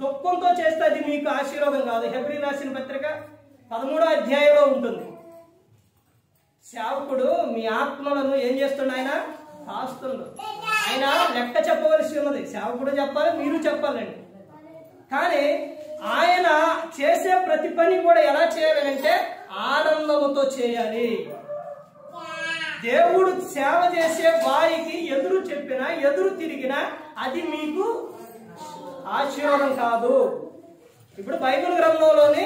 దుఃఖంతో చేస్తే అది మీకు ఆశీర్వాదం కాదు. హెబ్రీ రాసిన పత్రిక 13వ అధ్యాయంలో ఉంటుంది. సేవకుడు మీ ఆత్మలను ఏం చేస్తుండ? ఆయన కాస్తుండు. ఆయన లెక్క చెప్పవలసి ఉన్నది. సేవకుడు చెప్పాలి, మీరు చెప్పాలండి. కానీ ఆయన చేసే ప్రతి పని కూడా ఎలా చేయాలంటే ఆనందముతో చేయాలి. దేవుడు సేవ చేసే వారికి ఎదురు చెప్పినా ఎదురు తిరిగినా అది మీకు ఆశీర్వాదం కాదు. ఇప్పుడు బైబిల్ గ్రంథంలోని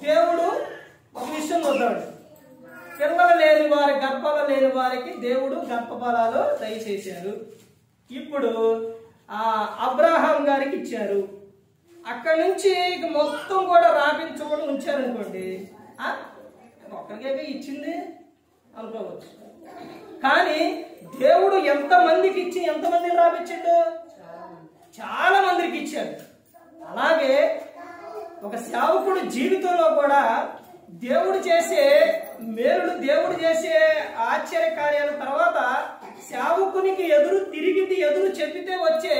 దేవుడు ఒక విషయం వద్దాడు. పిల్లలు లేని వారి, గర్భాలు లేని వారికి దేవుడు గర్భఫలాలు దయచేశారు. ఇప్పుడు అబ్రహాం గారికి ఇచ్చారు. అక్కడి నుంచి ఇక మొత్తం కూడా రాపించకుండా ఉంచారనుకోండి, ఒక్కరికే ఇచ్చింది అనుకోవచ్చు. కానీ దేవుడు ఎంతమందికి ఇచ్చి ఎంతమందిని రాపించాడు? చాలా మందికి ఇచ్చాడు. అలాగే ఒక సేవకుడు జీవితంలో కూడా దేవుడు చేసే మేలుడు, దేవుడు చేసే ఆశ్చర్య కార్యాల తర్వాత సేవకునికి ఎదురు చెప్పితే వచ్చే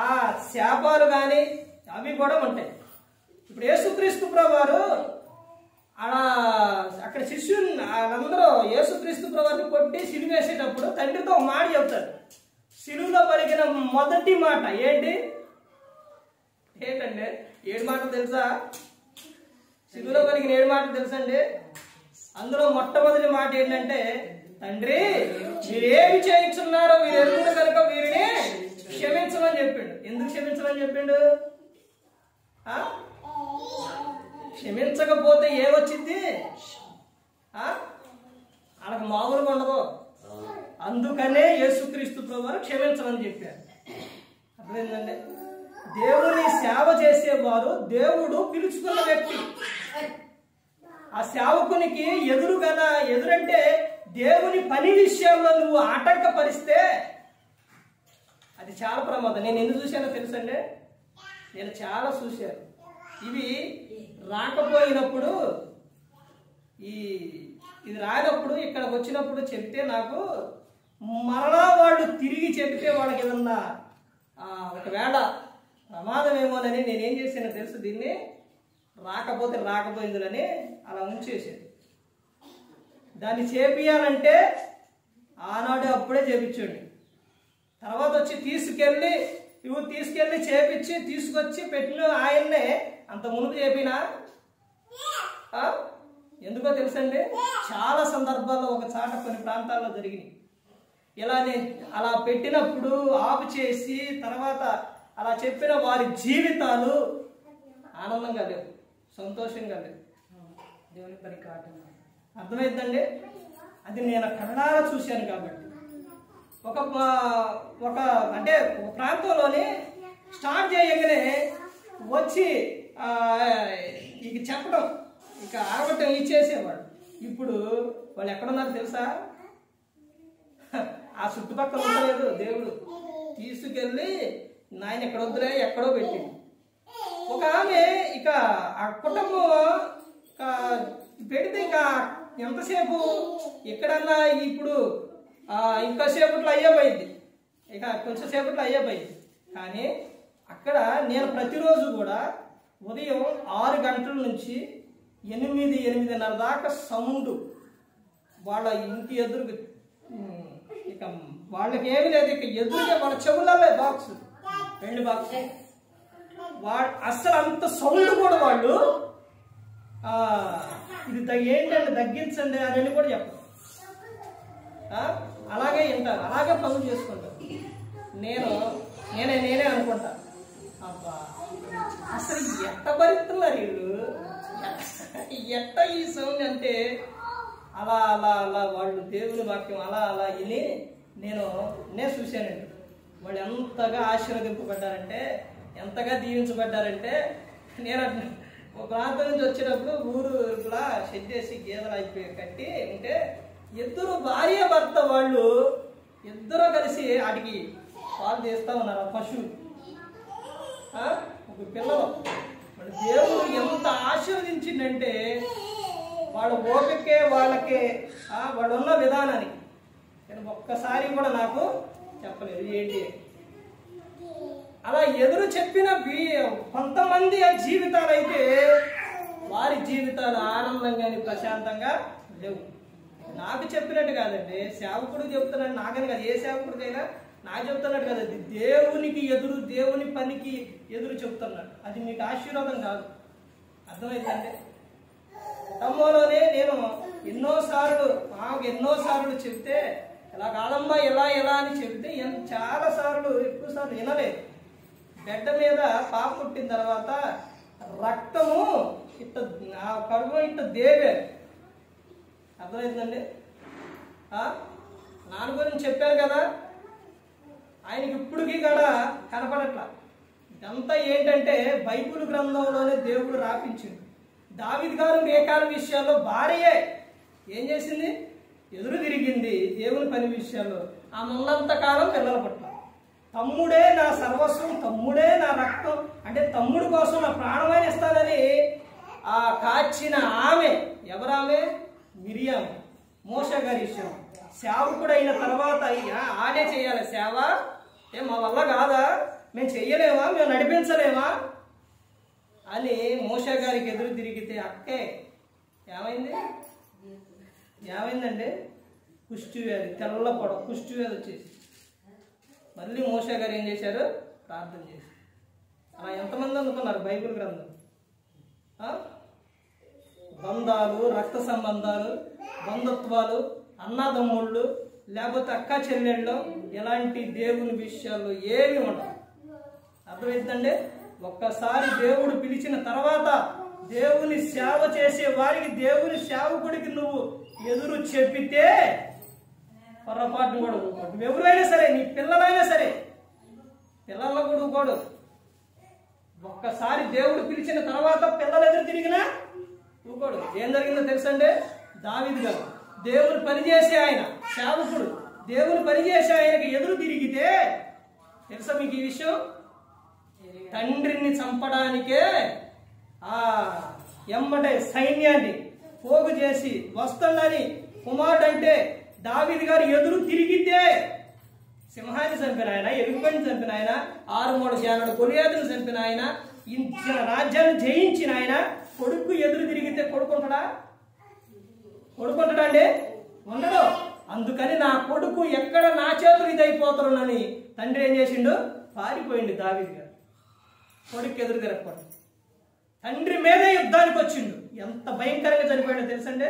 ఆ శాపాలు కానీ అవి కూడా ఉంటాయి. ఇప్పుడు యేసుక్రీస్తు ప్రభువారు అక్కడ శిష్యుని వాళ్ళందరూ యేసుక్రీస్తు ప్రభువారిని కొట్టి సిలువ వేసేటప్పుడు తండ్రితో ఒక మాట చెప్తారు. సిలువలో పలికిన మొదటి మాట ఏంటండి? 7 మాటలు తెలుసా? సిలువలో పలికిన 7 మాటలు తెలుసండి. అందులో మొట్టమొదటి మాట ఏంటంటే, తండ్రి మీరేమి చేయించున్నారో వీరు ఎరుగుడు కనుక వీరిని క్షమించమని చెప్పిండు. ఎందుకు క్షమించమని చెప్పిండు? క్షమించకపోతే ఏమొచ్చింది? వాళ్ళకి మామూలుగా ఉండదు. అందుకనే యేసుక్రీస్తు ప్రభువారు క్షమించమని చెప్పారు. అర్థమైందండి? దేవుని సేవ చేసేవారు దేవుడు పిలుచుకున్న వ్యక్తి. ఆ సేవకునికి ఎదురంటే దేవుని పని విషయంలో నువ్వు ఆటంకపరిస్తే అది చాలా ప్రమాదం. నేను ఎందుకు చూశానో తెలుసండి? నేను చాలా చూశాను. ఇవి రాకపోయినప్పుడు ఇది రానప్పుడు ఇక్కడికి వచ్చినప్పుడు చెప్తే నాకు మరలా వాళ్ళు తిరిగి చెప్తే వాళ్ళకి ఏదన్నా ఒకవేళ ప్రమాదం ఏమోనని నేనేం చేశానో తెలుసు, దీన్ని రాకపోయిందని అలా ఉంచేసాను. దాన్ని చేపియాలంటే ఆనాడు అప్పుడే చేపించండి. తర్వాత వచ్చి తీసుకెళ్ళి చేపించి తీసుకొచ్చి పెట్టిన ఆయన్నే అంత మునుపు చేపినా ఎందుకో తెలుసండి? చాలా సందర్భాల్లో ఒక చాట కొన్ని ప్రాంతాల్లో జరిగినాయి. ఇలానే అలా పెట్టినప్పుడు ఆపు చేసి తర్వాత అలా చెప్పిన వారి జీవితాలు ఆనందంగా లేవు, సంతోషంగా లేవు. దేవుని పని కాదు. అర్థమైందండి? అది నేను కళ్ళారా చూశాను. కాబట్టి ఒక ప్రాంతంలోని స్టార్ట్ చేయగానే వచ్చి ఇక చెప్పడం, ఇక ఆగటం ఇచ్చేసేవాడు. ఇప్పుడు వాళ్ళు ఎక్కడున్నారు తెలుసా? ఆ చుట్టుపక్కల ఉండలేదు. దేవుడు తీసుకెళ్ళి నాయన ఎక్కడ వద్దులే ఎక్కడో పెట్టింది. ఒక ఆమె ఇక ఆ కుటుంబం పెడితే ఇంకా ఎంతసేపు ఎక్కడన్నా ఇప్పుడు ఇంకోసేపట్లో అయ్యేపోయింది, ఇక కొంచెం సేపట్లో అయ్యేపోయింది. కానీ అక్కడ నేను ప్రతిరోజు కూడా ఉదయం 6 గంటల నుంచి 8-8:30 దాకా సౌండ్ వాళ్ళ ఇంటి ఎదురుకు, ఇక వాళ్ళకి ఏమి లేదు, ఇక ఎదురుగా వాళ్ళ చెవులలో బాక్స్ 2 బాక్స్ అస్సలు అంత సౌండ్ కూడా వాళ్ళు ఇది ఏంటంటే తగ్గించండి అని కూడా చెప్పరు. అలాగే వింటారు, అలాగే పనులు చేసుకుంటారు. నేనే అనుకుంటా, అబ్బా అసలు ఎట్ట భరిస్తున్నారు వీళ్ళు, ఎట్ట ఈ సౌండ్ అంటే అలా అలా అలా వాళ్ళు దేవుని వాక్యం అలా అలా విని నేను చూశానండి. వాళ్ళు ఎంతగా ఆశీర్వదింపబడ్డారంటే, ఎంతగా దీవించబడ్డారంటే, నేను ఒక ప్రాంతం నుంచి వచ్చేటప్పుడు ఊరులా షెడ్ చేసి గేదెలు అయిపోయి కట్టి ఉంటే ఇద్దరు భార్య భర్త వాళ్ళు ఇద్దరు కలిసి వాటికి పాలు తీస్తూ ఉన్నారు. ఆ పశువు ఒక పిల్లలు వాళ్ళు దేవుడు ఎంత ఆశీర్వదించిందంటే వాళ్ళ ఓపికే వాళ్ళకే వాళ్ళు ఉన్న విధానానికి నేను ఒక్కసారి కూడా నాకు చెప్పలేదు ఏంటి. అలా ఎదురు చెప్పిన కొంతమంది ఆ జీవితాలు అయితే వారి జీవితాలు ఆనందంగాని ప్రశాంతంగా లేవు. నాకు చెప్పినట్టు కాదండి, సేవకుడికి చెప్తున్నాడు, నాకని కాదు, ఏ సేవకుడికైనా నాకు చెప్తున్నట్టు కాదు. అది దేవునికి దేవుని పనికి ఎదురు చెప్తున్నాడు. అది మీకు ఆశీర్వాదం కాదు. అర్థమైందండి? కుటుంబంలోనే నేను ఎన్నోసార్లు చెప్తే ఇలా కాదమ్మా ఇలా అని చెప్తే చాలాసార్లు ఎక్కువసార్లు వినలేదు. బిడ్డ మీద పాప పుట్టిన తర్వాత రక్తము కడుపు ఇట్ట దేవే. అర్థమైందండి? నాన్న గురించి చెప్పారు కదా, ఆయనకి ఇప్పటికీ కూడా కనపడట్లా. ఇదంతా ఏంటంటే బైబిల్ గ్రంథంలోనే దేవుడు రాపించింది. దావీదు గారు మేకాల విషయాల్లో భార్యే ఏం చేసింది? ఎదురు తిరిగింది దేవుని పని విషయాల్లో. ఆమె ఉన్నంత కాలం పిల్లల పట్ల తమ్ముడే నా సర్వస్వం, తమ్ముడే నా రక్తం, అంటే తమ్ముడు కోసం నా ప్రాణమైన ఇస్తానని ఆ కాచిన ఆమె ఎవరామె? మిరియాం, మోషే గారి విషయం. సేవకుడు అయిన తర్వాత ఆడే చేయాలి సేవ. మా వల్ల కాదా, మేము చెయ్యలేమా, మేము నడిపించలేమా అని మోషే గారికి ఎదురు తిరిగితే అక్కే ఏమైందంటే కుష్టి వ్యాధి, తెల్ల పొడ కుష్టి వ్యాధి వచ్చేసి మళ్ళీ మోషే గారు ఏం చేశారు? ప్రార్థన చేశారు. అలా ఎంతమంది అనుకున్నారు బైబిల్ గ్రంథం? బంధాలు, రక్త సంబంధాలు, బంధుత్వాలు, అన్నదమ్ముళ్ళు, లేకపోతే అక్క చెల్లెళ్ళు, ఎలాంటి దేవుని విషయాల్లో ఏమి ఉండవు. అర్థమైందండి? ఒక్కసారి దేవుడు పిలిచిన తర్వాత దేవుని సేవ చేసే వారికి, దేవుని సేవకుడికి నువ్వు ఎదురు చెప్పితే పొరపాటును కూడా ఊరుకోడు. నువ్వు ఎవరైనా సరే, నీ పిల్లలైనా సరే, పిల్లల్లో కూడా ఊరుకోడు. ఒక్కసారి దేవుడు పిలిచిన తర్వాత పిల్లలు ఎదురు తిరిగినా ఊరుకోడు. ఏం జరిగిందో తెలుసండి? దావీదు గారు దేవుని పనిచేసే ఆయన, సేవకుడు, దేవుని పనిచేసే ఆయనకి ఎదురు తిరిగితే తెలుసా మీకు ఈ విషయం? తండ్రిని చంపడానికే ఎమ్మటే సైన్యాన్ని పోగు చేసి వస్తుందని కుమారుడు అంటే దావీదు గారు ఎదురు తిరిగితే సింహాన్ని చంపిన ఆయన, ఎలుగుబంటిని చంపిన ఆయన, 6 సేనడు గొలియాతును చంపిన ఆయన, రాజ్యాన్ని జయించిన ఆయన కొడుకు ఎదురు తిరిగితే కొడుకుంటాడా అండి? ఉండడు. అందుకని నా కొడుకు ఎక్కడ నా చేతులు ఇదైపోతానని తండ్రి ఏం చేసిండు? పారిపోయిండు దావీదు గారు. కొడుకు ఎదురు తిరగకూడదు, తండ్రి మీదే యుద్ధానికి వచ్చిండు. ఎంత భయంకరంగా చనిపోయాడో తెలుసండి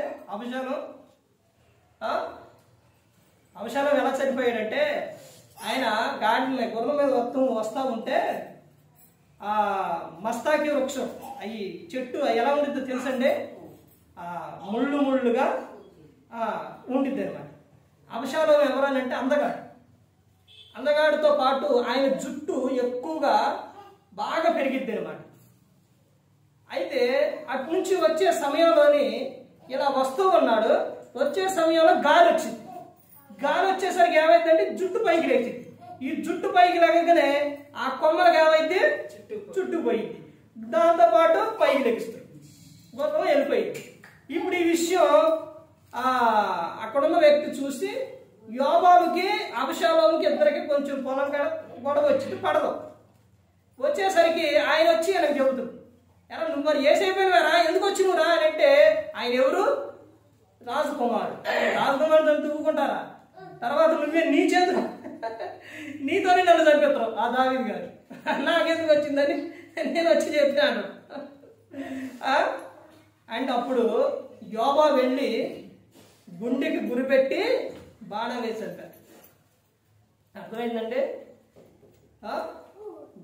అభిషాలం ఎలా చనిపోయాడంటే, ఆయన గాడిని గుర్రం మీద వస్తూ ఉంటే ఆ మస్తాకి వృక్షం, అవి చెట్టు ఎలా ఉండిద్దో తెలుసండి? ముళ్ళుగా ఉండిద్ది అనమాట. అభిషాలం ఎవరనంటే అందగాడితో పాటు ఆయన జుట్టు ఎక్కువగా బాగా పెరిగిద్ది అనమాట. అయితే అటు నుంచి వచ్చే సమయంలోని ఇలా వస్తూ ఉన్నాడు. వచ్చే సమయంలో గాలి వచ్చింది. గాలి వచ్చేసరికి ఏమైందంటే జుట్టు పైకి లేచింది. ఈ జుట్టు పైకి లేకగానే ఆ కొమ్మలకు ఏమైంది? చుట్టూ పోయింది. దాంతోపాటు పైకి లెగిస్తుంది, మొత్తం వెళ్ళిపోయింది. ఇప్పుడు ఈ విషయం అక్కడున్న వ్యక్తి చూసి యోబాబుకి అభిషాలోముకి ఇద్దరికి కొంచెం పొలం కాడ గొడవ వచ్చింది, పడదు. వచ్చేసరికి ఆయన వచ్చి ఆయనకు చెబుతుంది, ఎలా నువ్వు మరి ఏసైపోయినవారా, ఎందుకు వచ్చి నువ్వు రా అని అంటే, ఆయన ఎవరు? రాజకుమారుడు తువ్వుకుంటారా? తర్వాత నువ్వే నీ చేతులు నీతోనే నన్ను చంపిస్తావు. ఆ దావీదు గారు నాకెందుకు వచ్చిందని నేను వచ్చి చెప్పాను అంటే అప్పుడు యోబా వెళ్ళి గుండెకి గురిపెట్టి బాణం వేసి చంపారు. అర్థమైందండి?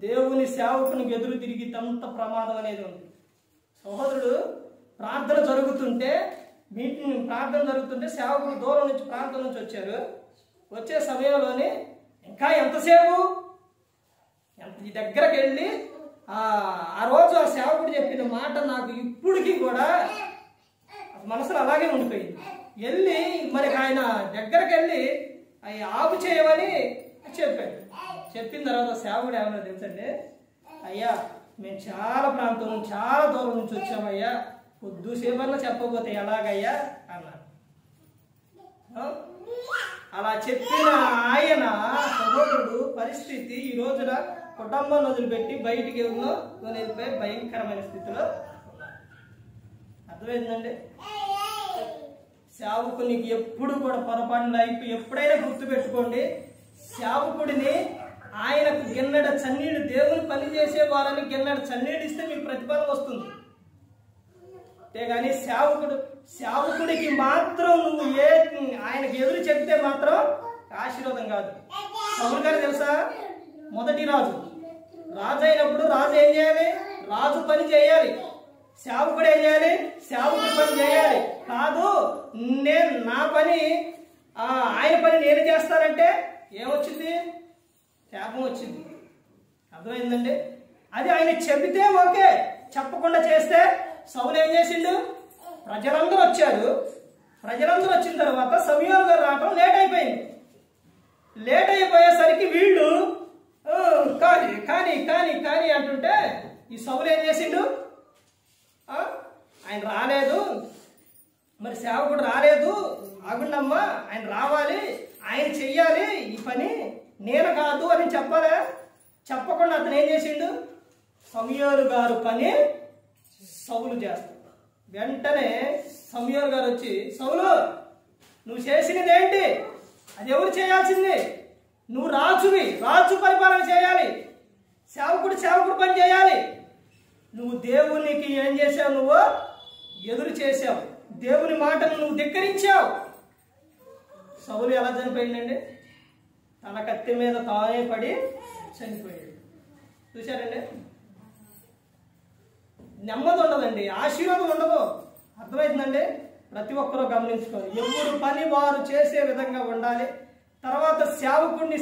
దేవుని సేవకునికి ఎదురు తిరిగి అంత ప్రమాదం అనేది ఉంది. సహోదరుడు ప్రార్థన జరుగుతుంటే సేవకుడు దూరం నుంచి ప్రార్థన నుంచి వచ్చారు. వచ్చే సమయంలోనే ఇంకా ఎంతసేపు దగ్గరకు వెళ్ళి ఆ రోజు ఆ సేవకుడు చెప్పిన మాట నాకు ఇప్పటికీ కూడా మనసులో అలాగే ఉండిపోయింది. వెళ్ళి మరి ఆయన దగ్గరకు వెళ్ళి అవి ఆపు చేయమని చెప్పాడు. చెప్పిన తర్వాత సేవకుడు ఏమన్నా తెలుసండి, అయ్యా మేము చాలా ప్రాంతం నుంచి చాలా దూరం నుంచి వచ్చామయ్యా, కొద్దిసేపన్నా చెప్పకపోతే ఎలాగయ్యా అన్నాడు. అలా చెప్పిన ఆయన సహోదరుడు పరిస్థితి ఈ రోజున కుటుంబాన్ని వదిలిపెట్టి బయటికి వెళ్ళిపోయి భయంకరమైన స్థితిలో. అర్థమైందండి? సేవకునికి ఎప్పుడు కూడా పొరపాటు లైఫ్ ఎప్పుడైనా గుర్తుపెట్టుకోండి, సేవకుడిని ఆయనకు గిన్నెడ చన్నీడు, దేవుని పని చేసే వాళ్ళని గిన్నెడ చన్నీడు ఇస్తే మీకు ప్రతిఫలం వస్తుంది. అంతేగాని సేవకుడికి మాత్రం నువ్వు ఆయనకి ఎదురు చెప్తే మాత్రం ఆశీర్వాదం కాదు. సౌలు గారు తెలుసా? మొదటి రాజు అయినప్పుడు రాజు ఏం చేయాలి? రాజు పని చేయాలి. సేవకుడు ఏం చేయాలి? సేవకుడి పని చేయాలి. కాదు నా పని ఆయన పని నేను చేస్తానంటే ఏమొచ్చింది? శాపం వచ్చింది. అర్థమైందండి? అది ఆయన చెబితే ఓకే, చెప్పకుండా చేస్తే సౌలు ఏం చేసిండు? ప్రజలందరూ వచ్చారు, ప్రజలందరూ వచ్చిన తర్వాత సమూయేలు గారు రావటం లేట్ అయిపోయింది. లేట్ అయిపోయేసరికి వీళ్ళు కానీ కానీ కానీ కానీ అంటుంటే ఈ సౌలు ఏం చేసిండు? ఆయన రాలేదు, మరి సేవకుడు రాలేదు, ఆగుండమ్మా, ఆయన రావాలి, ఆయన చెయ్యాలి ఈ పని, నేను కాదు అని చెప్పాలా? చెప్పకుండా అతను ఏం చేసిండు? సమూయేలు గారు పని సౌలు చేస్తాడు. వెంటనే సమూయేలు గారు వచ్చి, సౌలు నువ్వు చేసినది ఏంటి? అది ఎవరు చేయాల్సింది? నువ్వు రాజువి, రాజు పరిపాలన చేయాలి, సేవకుడు పని చేయాలి. నువ్వు దేవునికి ఏం చేసావు? నువ్వు ఎదురు చేసావు, దేవుని మాటను నువ్వు ధిక్కరించావు. సౌలు ఎలా చనిపోయిందండి? తన కత్తి మీద తానే పడి చనిపోయాడు. చూశారండి? నెమ్మది ఉండదండి, ఆశీర్వాదం ఉండదు. అర్థమవుతుందండి? ప్రతి ఒక్కరూ గమనించుకోవాలి. ఎవరు పని వారు చేసే విధంగా ఉండాలి. తర్వాత సేవకుడిని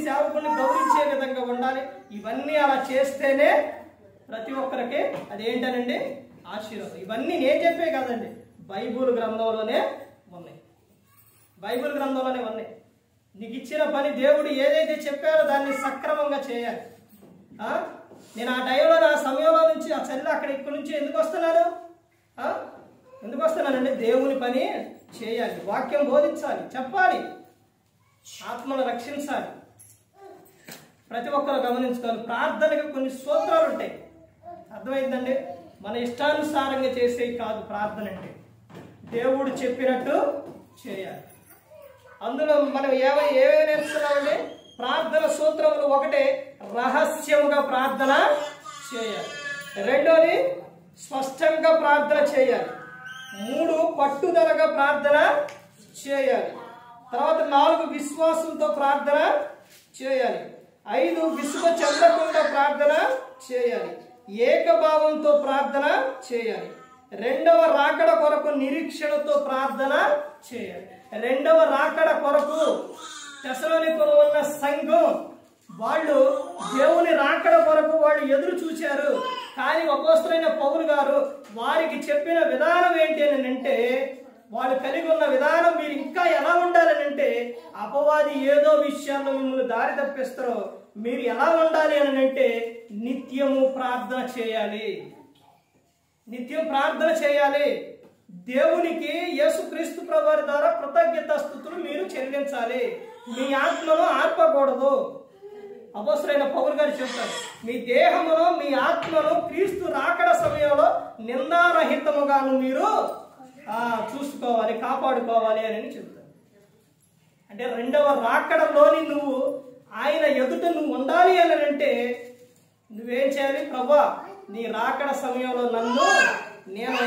గౌరవించే విధంగా ఉండాలి. ఇవన్నీ అలా చేస్తేనే ప్రతి ఒక్కరికి అదేంటనండి? ఆశీర్వాదం. ఇవన్నీ నేను చెప్పే కాదండి, బైబిల్ గ్రంథంలోనే ఉన్నాయి. బైబిల్ గ్రంథంలోనే ఉన్నాయి. నీకు ఇచ్చిన పని దేవుడు ఏదైతే చెప్పారో దాన్ని సక్రమంగా చేయాలి. నేను ఆ టైంలో, ఆ సమయంలో నుంచి, ఆ చల్లి ఇక్కడి నుంచి ఎందుకు వస్తున్నానండి? దేవుని పని చేయాలి, వాక్యం బోధించాలి, చెప్పాలి, ఆత్మను రక్షించాలి. ప్రతి ఒక్కరు గమనించుకోవాలి. ప్రార్థనకు కొన్ని సూత్రాలు ఉంటాయి. అర్థమైందండి? మన ఇష్టానుసారంగా చేసేవి కాదు ప్రార్థన అంటే. దేవుడు చెప్పినట్టు చేయాలి. అందులో మనం ఏమేమి నేర్చుకున్నామండి? ప్రార్థన సూత్రములు ఒకటే, రహస్యముగా ప్రార్థన చేయాలి. రెండోది స్పష్టంగా ప్రార్థన చేయాలి. 3 పట్టుదలగా ప్రార్థన చేయాలి. తర్వాత 4 విశ్వాసంతో ప్రార్థన చేయాలి. 5 విసుగు చెందకుండా ప్రార్థన చేయాలి. ఏకభావంతో ప్రార్థన చేయాలి. 2వ రాకడ కొరకు నిరీక్షణతో ప్రార్థన చేయాలి. 2వ రాకడ కొరకు తెస్సలోనికలో ఉన్న సంఘం వాళ్ళు దేవుని రాకడ కొరకు వాళ్ళు ఎదురు చూశారు. కానీ అపోస్తలుడైన పౌలు గారు వారికి చెప్పిన విధానం ఏంటి అని అంటే, వాళ్ళు కలిగి ఉన్న విధానం మీరు ఇంకా ఎలా ఉండాలని అంటే, అపవాది ఏదో విషయాల్లో మిమ్మల్ని దారి తప్పిస్తారో మీరు ఎలా ఉండాలి అని అంటే, నిత్యము ప్రార్థన చేయాలి. నిత్యం ప్రార్థన చేయాలి. దేవునికి యేసుక్రీస్తు ప్రభువారి ద్వారా కృతజ్ఞతాస్తుతులు మీరు చెల్లించాలి. మీ ఆత్మను ఆర్పకూడదు. అపోస్తలుడైన పౌలు గారు చెప్తారు, మీ దేహమును మీ ఆత్మను క్రీస్తు రాకడ సమయంలో నిందారహితముగాను మీరు చూసుకోవాలి, కాపాడుకోవాలి అని చెప్తారు. అంటే 2వ రాకడలోని నువ్వు ఆయన ఎదుట నువ్వు ఉండాలి అని అంటే నువ్వేం చేయాలి? ప్రభువా, నీ రాకడ సమయంలో నేను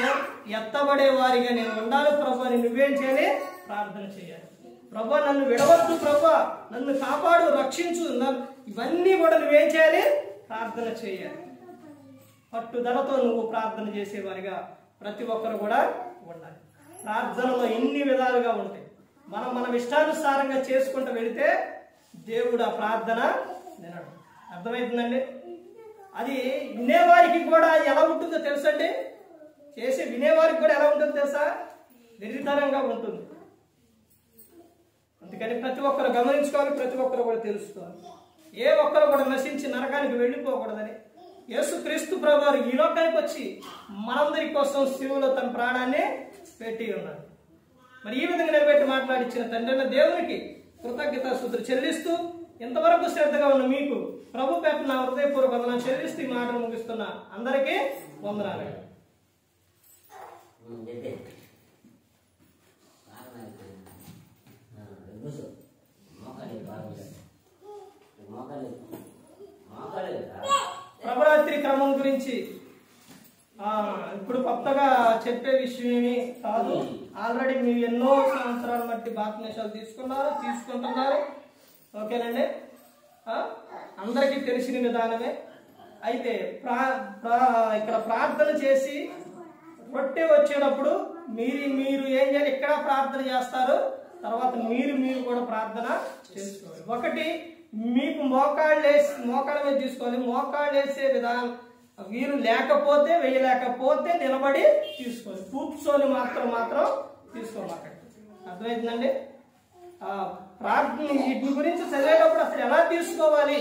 ఎత్తబడే వారిగా నేను ఉండాలి ప్రభు అని నువ్వేం చేయాలి? ప్రార్థన చేయాలి. ప్రభువా, నన్ను విడవద్దు, ప్రభువా నన్ను కాపాడు, రక్షించు, ఇవన్నీ కూడా నువ్వేం చేయాలి? ప్రార్థన చేయాలి. పట్టుదలతో నువ్వు ప్రార్థన చేసేవారిగా ప్రతి ఒక్కరు కూడా ఉండాలి. ప్రార్థనలో ఎన్ని విధాలుగా ఉంటాయి. మనం ఇష్టానుసారంగా చేసుకుంటూ వెళితే దేవుడు ఆ ప్రార్థన వినడు. అర్థమవుతుందండి? అది వినేవారికి కూడా ఎలా ఉంటుందో తెలుసండి? చేసి వినేవారికి కూడా ఎలా ఉంటుందో తెలుసా? వెర్రితనంగా ఉంటుంది. అందుకని ప్రతి ఒక్కరు గమనించుకోవాలి, ప్రతి ఒక్కరు కూడా తెలుసుకోవాలి. ఏ ఒక్కరు కూడా నశించి నరకానికి వెళ్ళిపోకూడదని యేసుక్రీస్తు ప్రభువారు ఈ లోకానికి వచ్చి మనందరి కోసం శిలువలో తన ప్రాణాన్ని పెట్టి ఉన్నారు. మరి ఈ విధంగా నిలబెట్టి మాట్లాడించిన తండ్రి దేవునికి కృతజ్ఞతాస్తుతులు చెల్లిస్తూ, ఇంతవరకు శ్రద్ధగా ఉన్న మీకు ప్రభు పేట నా హృదయపూర్వక వందనాలు చెల్లిస్తూ ఈ మాటలు ముగిస్తున్నా. అందరికీ వందనాలు. ప్రభరాత్రి క్రమం గురించి ఇప్పుడు కొత్తగా చెప్పే విషయం ఏమి కాదు. ఆల్రెడీ మీరు ఎన్నో సంవత్సరాల బట్టి బాప్తిస్మాలు తీసుకుంటున్నారు. ఓకేనండి? అందరికీ తెలిసిన విధానమే. అయితే ఇక్కడ ప్రార్థన చేసి రొట్టె వచ్చేటప్పుడు మీరు ఏం చేయాలి? ఇక్కడ ప్రార్థన చేస్తారు, తర్వాత మీరు కూడా ప్రార్థన చేసుకోవాలి. ఒకటి, మీకు మోకాళ్ళ మీద తీసుకోవాలి. మోకాళ్ళు వేసే విధానం వీరు లేకపోతే, వేయలేకపోతే నిలబడి తీసుకోవాలి. కూర్చొని మాత్రం తీసుకోమాకండి. ఏమవుతుందండి? ప్రార్థన వీటి గురించి చదివేటప్పుడు అసలు ఎలా తీసుకోవాలి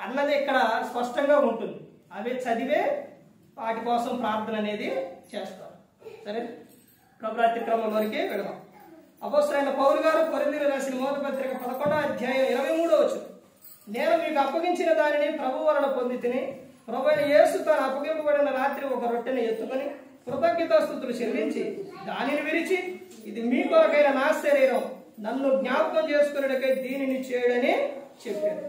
అన్నది ఇక్కడ స్పష్టంగా ఉంటుంది. అవి చదివే వాటి కోసం ప్రార్థన అనేది చేస్తారు. సరే, ప్రభురాత్రి క్రమంలోనికి వెళదాం. అపోస్తలుడైన పౌలు గారు కొరింథీయులకు రాసిన మొదటి పత్రిక 11వ అధ్యాయం 23వ వచనం, నేను మీకు అప్పగించిన దానిని ప్రభు వలన పొందితిని. ప్రభువైన యేసు తాను అప్పగింపబడిన రాత్రి ఒక రొట్టెను ఎత్తుకొని కృతజ్ఞతాస్తుతులు చెల్లించి దానిని విరిచి, ఇది మీ కొరకైన నా శరీరం, నన్ను జ్ఞాపకం చేసుకునేటకై దీనిని చేయడని చెప్పారు.